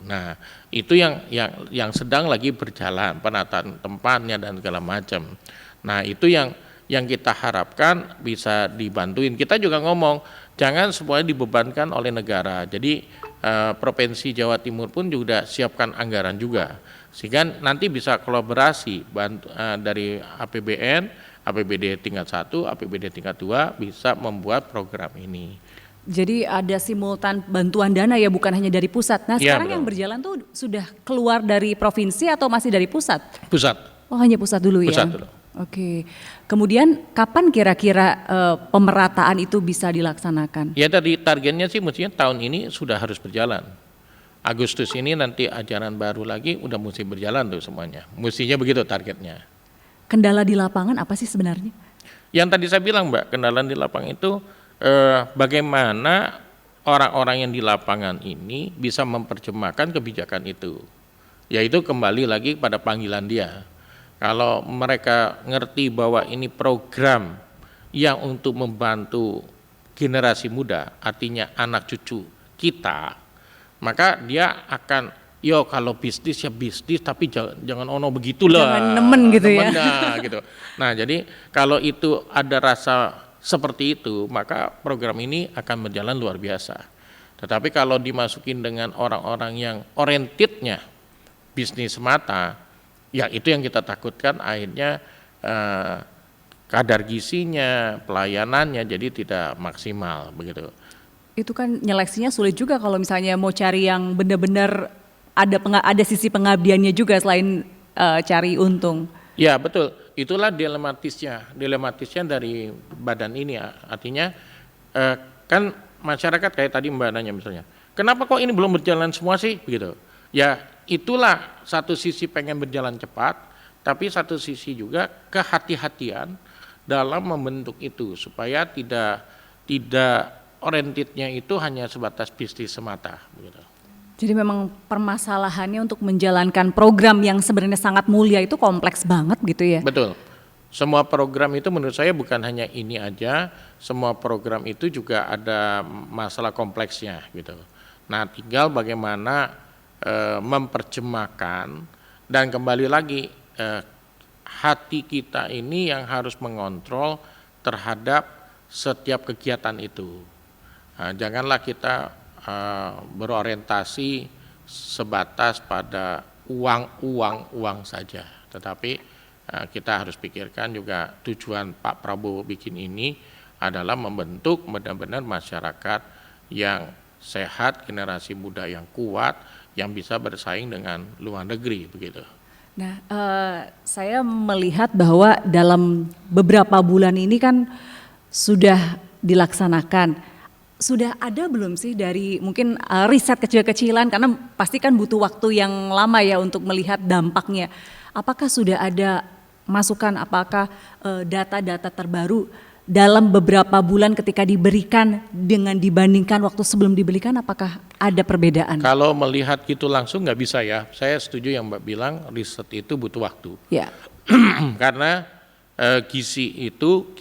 Nah, itu yang sedang lagi berjalan, penataan tempatnya dan segala macam. Nah, itu yang kita harapkan bisa dibantuin. Kita juga ngomong jangan semuanya dibebankan oleh negara. Jadi Provinsi Jawa Timur pun juga siapkan anggaran juga, sehingga nanti bisa kolaborasi dari APBN, APBD tingkat 1, APBD tingkat 2 bisa membuat program ini. Jadi ada simultan bantuan dana ya, bukan hanya dari pusat. Nah Iya, sekarang yang betul. berjalan tuh sudah keluar dari provinsi atau masih dari pusat? Pusat. Oh hanya pusat dulu ya? Pusat dulu. Oke. Kemudian kapan kira-kira pemerataan itu bisa dilaksanakan? Ya tadi targetnya sih mestinya tahun ini sudah harus berjalan. Agustus ini nanti ajaran baru lagi udah mesti berjalan tuh semuanya. Mestinya begitu targetnya. Kendala di lapangan apa sih sebenarnya? Yang tadi saya bilang Mbak, kendala di lapangan itu bagaimana orang-orang yang di lapangan ini bisa memperjemahkan kebijakan itu. Yaitu kembali lagi pada panggilan dia. Kalau mereka ngerti bahwa ini program yang untuk membantu generasi muda, artinya anak cucu kita, maka dia akan, yo kalau bisnis ya bisnis, tapi jangan ono begitulah. Jangan nemen gitu ya. Gitu. Nah jadi kalau itu ada rasa seperti itu, maka program ini akan berjalan luar biasa. Tetapi kalau dimasukin dengan orang-orang yang orientednya bisnis semata, ya itu yang kita takutkan akhirnya kadar gizinya, pelayanannya jadi tidak maksimal begitu. Itu kan nyeleksinya sulit juga kalau misalnya mau cari yang benar-benar ada sisi pengabdiannya juga selain cari untung. Ya betul, itulah dilematisnya dari badan ini ya. Artinya kan masyarakat kayak tadi Mbak nanya misalnya, kenapa kok ini belum berjalan semua sih begitu? Ya itulah satu sisi pengen berjalan cepat, tapi satu sisi juga kehati-hatian dalam membentuk itu supaya tidak orientednya itu hanya sebatas bisnis semata begitu. Jadi memang permasalahannya untuk menjalankan program yang sebenarnya sangat mulia itu kompleks banget gitu ya. Betul. Semua program itu menurut saya bukan hanya ini aja, semua program itu juga ada masalah kompleksnya gitu. Nah, tinggal bagaimana memperjemahkan dan kembali lagi hati kita ini yang harus mengontrol terhadap setiap kegiatan itu. Nah, janganlah kita berorientasi sebatas pada uang saja, tetapi kita harus pikirkan juga tujuan Pak Prabowo bikin ini adalah membentuk benar-benar masyarakat yang sehat, generasi muda yang kuat, yang bisa bersaing dengan luar negeri begitu. Nah, saya melihat bahwa dalam beberapa bulan ini kan sudah dilaksanakan. Sudah ada belum sih dari mungkin riset kecil-kecilan, karena pasti kan butuh waktu yang lama ya untuk melihat dampaknya. Apakah sudah ada masukan, apakah data-data terbaru dalam beberapa bulan ketika diberikan dengan dibandingkan waktu sebelum diberikan, apakah ada perbedaan? Kalau melihat gitu langsung nggak bisa ya, saya setuju yang Mbak bilang riset itu butuh waktu. Ya. Karena gizi itu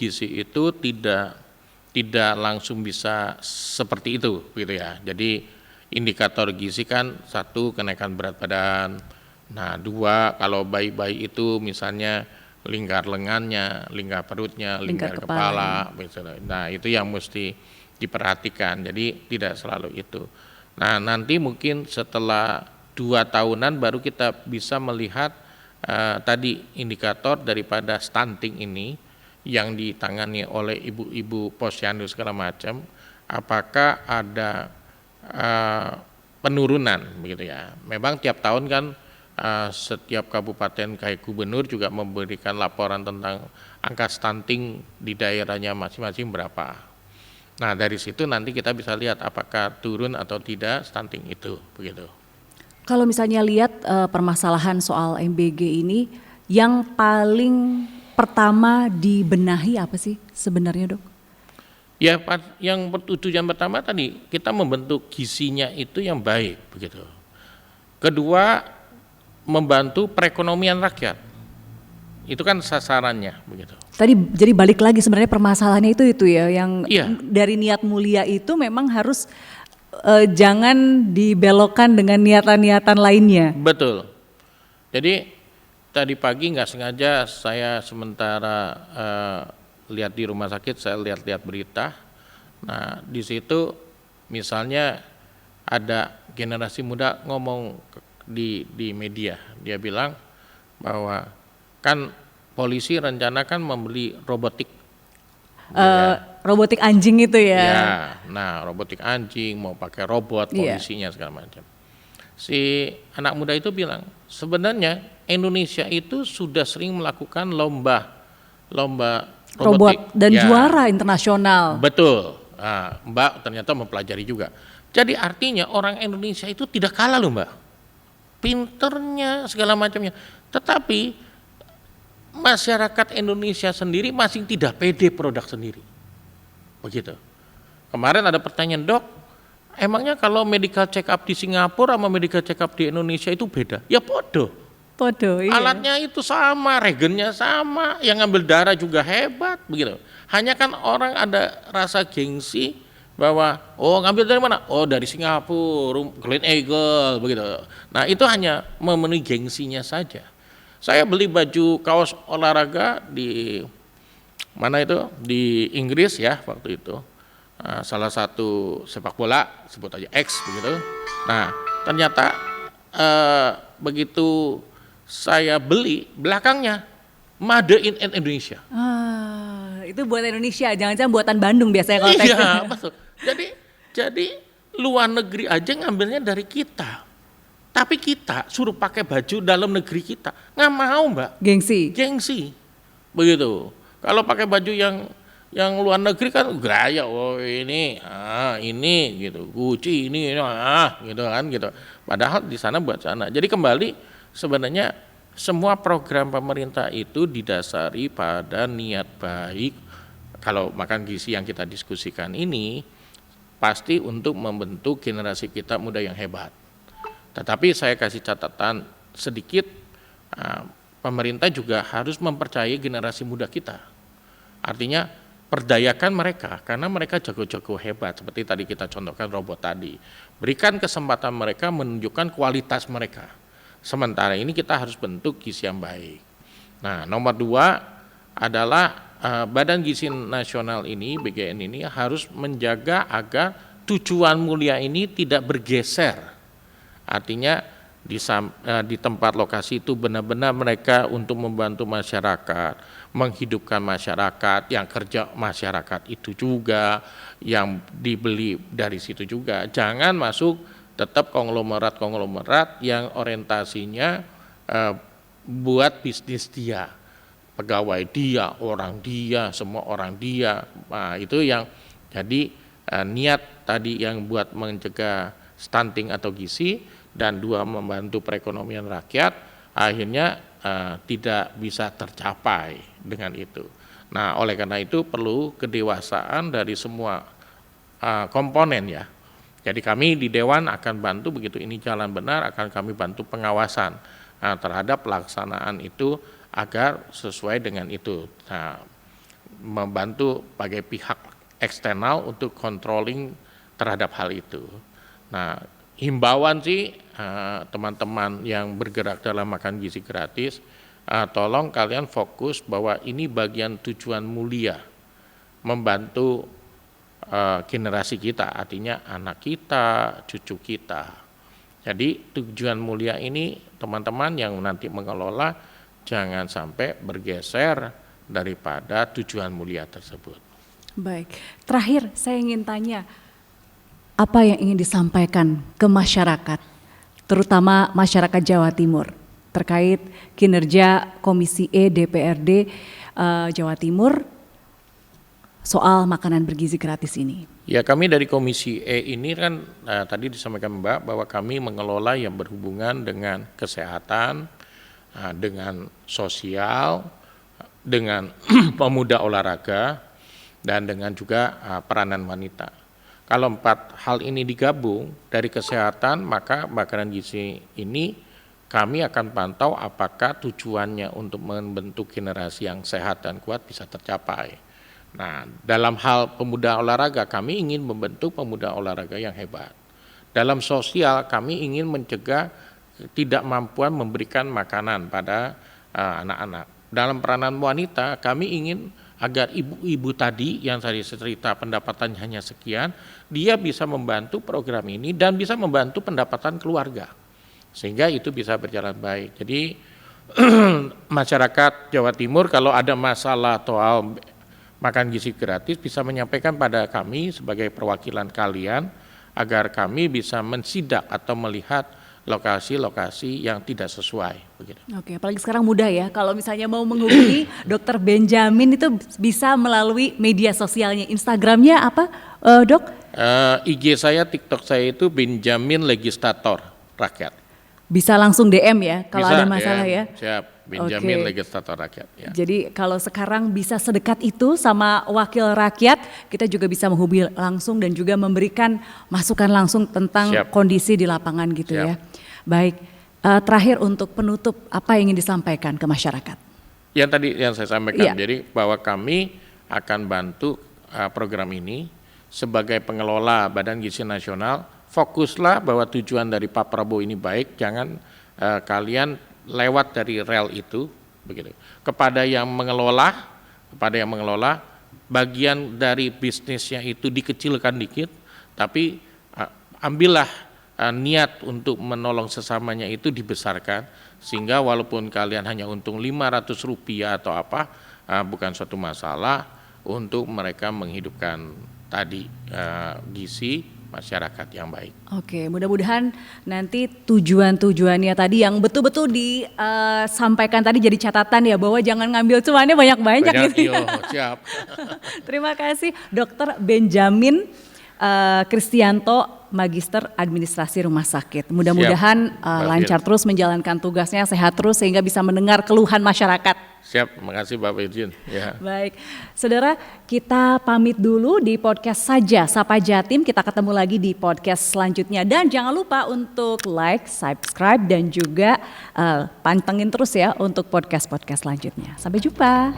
tidak langsung bisa seperti itu gitu ya. Jadi indikator gizi kan 1 kenaikan berat badan. Nah 2 kalau bayi-bayi itu misalnya lingkar lengannya, lingkar perutnya, lingkar kepala misalnya. Nah itu yang mesti diperhatikan. Jadi tidak selalu itu. Nah nanti mungkin setelah 2 tahunan baru kita bisa melihat tadi indikator daripada stunting ini yang ditangani oleh ibu-ibu posyandu segala macam, apakah ada penurunan begitu ya. Memang tiap tahun kan setiap kabupaten kayak gubernur juga memberikan laporan tentang angka stunting di daerahnya masing-masing berapa. Nah dari situ nanti kita bisa lihat apakah turun atau tidak stunting itu, begitu. Kalau misalnya lihat permasalahan soal MBG ini, yang paling pertama dibenahi apa sih sebenarnya, Dok? Ya, yang tujuan pertama tadi kita membentuk gizinya itu yang baik, begitu. Kedua, membantu perekonomian rakyat. Itu kan sasarannya, begitu. Tadi jadi balik lagi sebenarnya permasalahannya itu ya, yang Iya. dari niat mulia itu memang harus jangan dibelokkan dengan niatan-niatan lainnya. Betul. Jadi tadi pagi nggak sengaja saya sementara lihat di rumah sakit, saya lihat-lihat berita. Nah di situ misalnya ada generasi muda ngomong di media, dia bilang bahwa kan polisi rencanakan membeli robotik. Robotik anjing itu ya. Ya, nah robotik anjing mau pakai robot polisinya segala macam. Si anak muda itu bilang sebenarnya Indonesia itu sudah sering melakukan lomba robotik dan ya, juara internasional. betul. Nah, Mbak ternyata mempelajari juga. Jadi artinya orang Indonesia itu tidak kalah loh Mbak, pinternya segala macamnya. Tetapi masyarakat Indonesia sendiri masih tidak pede produk sendiri, begitu. Kemarin ada pertanyaan, Dok, emangnya kalau medical check up di Singapura sama medical check up di Indonesia itu beda? Ya podo. Iya. Alatnya itu sama, regennya sama, yang ngambil darah juga hebat, begitu. Hanya kan orang ada rasa gengsi bahwa ngambil dari mana? Oh dari Singapura, Glen Eagle, begitu. Nah itu hanya memenuhi gengsinya saja. Saya beli baju kaos olahraga di mana itu di Inggris ya waktu itu. Salah satu sepak bola, sebut aja X begitu. Nah ternyata begitu saya beli belakangnya Made in Indonesia. Itu buat Indonesia, jangan-jangan buatan Bandung biasanya kalau Iya betul. Jadi luar negeri aja ngambilnya dari kita. Tapi kita suruh pakai baju dalam negeri kita nggak mau Mbak. Gengsi, begitu. Kalau pakai baju yang luar negeri kan gaya, ini gitu, Gucci ini gitu kan gitu. Padahal di sana buat sana. Jadi kembali sebenarnya semua program pemerintah itu didasari pada niat baik. Kalau makan gizi yang kita diskusikan ini pasti untuk membentuk generasi kita muda yang hebat. Tetapi saya kasih catatan sedikit, pemerintah juga harus mempercayai generasi muda kita. Artinya perdayakan mereka, karena mereka jago-jago hebat, seperti tadi kita contohkan robot tadi. Berikan kesempatan mereka menunjukkan kualitas mereka. Sementara ini kita harus bentuk gizi yang baik. Nah, nomor 2 adalah Badan Gizi Nasional ini, BGN ini harus menjaga agar tujuan mulia ini tidak bergeser. Artinya di tempat lokasi itu benar-benar mereka untuk membantu masyarakat, menghidupkan masyarakat, yang kerja masyarakat itu juga, yang dibeli dari situ juga. Jangan masuk tetap konglomerat yang orientasinya buat bisnis dia, pegawai dia, orang dia, semua orang dia. Nah, itu yang jadi niat tadi yang buat mencegah stunting atau gizi, dan 2 membantu perekonomian rakyat, akhirnya tidak bisa tercapai dengan itu. Nah oleh karena itu perlu kedewasaan dari semua komponen ya. Jadi kami di Dewan akan bantu begitu ini jalan benar, akan kami bantu pengawasan terhadap pelaksanaan itu agar sesuai dengan itu. Nah, membantu sebagai pihak eksternal untuk controlling terhadap hal itu. Nah, himbauan sih teman-teman yang bergerak dalam makan gizi gratis, tolong kalian fokus bahwa ini bagian tujuan mulia membantu generasi kita, artinya anak kita, cucu kita. Jadi tujuan mulia ini teman-teman yang nanti mengelola jangan sampai bergeser daripada tujuan mulia tersebut. Baik, terakhir saya ingin tanya, apa yang ingin disampaikan ke masyarakat, terutama masyarakat Jawa Timur, terkait kinerja Komisi E DPRD Jawa Timur soal makanan bergizi gratis ini? Ya, kami dari Komisi E ini kan tadi disampaikan Mbak bahwa kami mengelola yang berhubungan dengan kesehatan, dengan sosial, dengan pemuda olahraga, dan dengan juga peranan wanita. Kalau 4 hal ini digabung dari kesehatan, maka makanan gizi ini kami akan pantau apakah tujuannya untuk membentuk generasi yang sehat dan kuat bisa tercapai. Nah, dalam hal pemuda olahraga, kami ingin membentuk pemuda olahraga yang hebat. Dalam sosial, kami ingin mencegah ketidakmampuan memberikan makanan pada anak-anak. Dalam peranan wanita, kami ingin agar ibu-ibu tadi yang tadi cerita pendapatannya hanya sekian, dia bisa membantu program ini dan bisa membantu pendapatan keluarga. Sehingga itu bisa berjalan baik. Jadi masyarakat Jawa Timur kalau ada masalah soal makan gizi gratis bisa menyampaikan pada kami sebagai perwakilan kalian agar kami bisa mensidak atau melihat lokasi-lokasi yang tidak sesuai. Begitu. Oke, apalagi sekarang mudah ya, kalau misalnya mau menghubungi Dr. Benjamin itu bisa melalui media sosialnya, Instagramnya apa Dok? IG saya, TikTok saya itu Benjamin Legislator Rakyat. Bisa langsung DM ya kalau Bisa, ada masalah DM, ya? Siap, Benjamin Oke. Legislator Rakyat. Ya. Jadi kalau sekarang bisa sedekat itu sama wakil rakyat, kita juga bisa menghubungi langsung dan juga memberikan masukan langsung tentang Siap. kondisi di lapangan gitu Siap. ya. Baik, terakhir untuk penutup apa yang ingin disampaikan ke masyarakat? Yang tadi yang saya sampaikan, Iya. jadi bahwa kami akan bantu program ini sebagai pengelola Badan Gizi Nasional. Fokuslah bahwa tujuan dari Pak Prabowo ini baik, jangan kalian lewat dari rel itu, begitu. Kepada yang mengelola, bagian dari bisnisnya itu dikecilkan dikit, tapi ambillah niat untuk menolong sesamanya itu dibesarkan, sehingga walaupun kalian hanya untung Rp500 atau apa, bukan suatu masalah untuk mereka menghidupkan tadi gizi masyarakat yang baik. Oke, mudah-mudahan nanti tujuan-tujuannya tadi yang betul-betul disampaikan tadi jadi catatan ya, bahwa jangan ngambil cuannya banyak-banyak gitu. Siap. Terima kasih Dr. Benjamin Kristianto, Magister Administrasi Rumah Sakit. Mudah-mudahan lancar terus menjalankan tugasnya, sehat terus sehingga bisa mendengar keluhan masyarakat. Siap, makasih Bapak Irjin. Ya. Baik, saudara, kita pamit dulu di podcast saja Sapa Jatim. Kita ketemu lagi di podcast selanjutnya. Dan jangan lupa untuk like, subscribe, dan juga pantengin terus ya untuk podcast-podcast selanjutnya. Sampai jumpa.